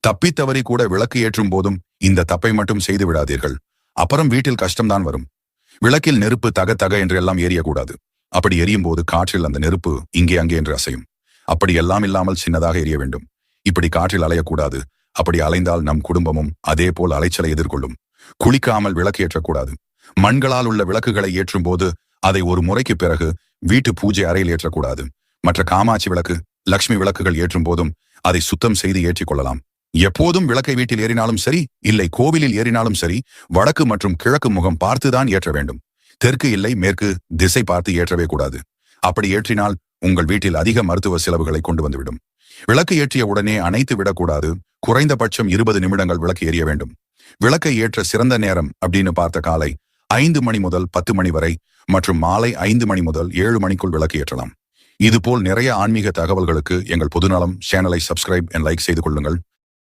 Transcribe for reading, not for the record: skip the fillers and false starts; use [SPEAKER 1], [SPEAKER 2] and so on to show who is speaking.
[SPEAKER 1] தப்பித்தவறி கூட விளக்கு ஏற்றும் போதும் இந்த தப்பை மட்டும் செய்து விடாதீர்கள். அப்புறம் வீட்டில் கஷ்டம்தான் வரும். விளக்கில் நெருப்பு தக தக என்று எல்லாம் எரியக்கூடாது. அப்படி எரியும் போது காற்றில் அந்த நெருப்பு இங்கே அங்கே என்று அசையும். அப்படி எல்லாம் இல்லாமல் சின்னதாக எரிய வேண்டும். இப்படி காற்றில் அலையக்கூடாது. அப்படி அலைந்தால் நம் குடும்பமும் அதே போல் அலைச்சலை எதிர்கொள்ளும். குளிக்காமல் விளக்கு ஏற்றக்கூடாது. மண்களால் உள்ள விளக்குகளை ஏற்றும் போது அதை ஒரு முறைக்கு பிறகு வீட்டு பூஜை அறையில் ஏற்றக்கூடாது. மற்ற காமாட்சி விளக்கு, லக்ஷ்மி விளக்குகள் ஏற்றும் போதும் அதை சுத்தம் செய்து ஏற்றிக் கொள்ளலாம். எப்போதும் விளக்கை வீட்டில் ஏறினாலும் சரி, இல்லை கோவிலில் ஏறினாலும் சரி, வடக்கு மற்றும் கிழக்கு முகம் பார்த்துதான் ஏற்ற வேண்டும். தெற்கு இல்லை மேற்கு திசை பார்த்து ஏற்றவே கூடாது. அப்படி ஏற்றினால் உங்கள் வீட்டில் அதிக மருத்துவ செலவுகளை கொண்டு வந்துவிடும். விளக்கு ஏற்றிய உடனே அணைத்து விடக்கூடாது. குறைந்தபட்சம் 20 நிமிடங்கள் விளக்கு எரிய வேண்டும். விளக்கை ஏற்ற சிறந்த நேரம் அப்படின்னு பார்த்த காலை 5 மணி முதல் 10 மணி வரை மற்றும் மாலை 5 மணி முதல் 7 மணிக்குள் விளக்கு ஏற்றலாம். இதுபோல் நிறைய ஆன்மீக தகவல்களுக்கு எங்கள் பொதுநலம் சேனலை சப்ஸ்கிரைப் அண்ட் லைக் செய்து கொள்ளுங்கள்.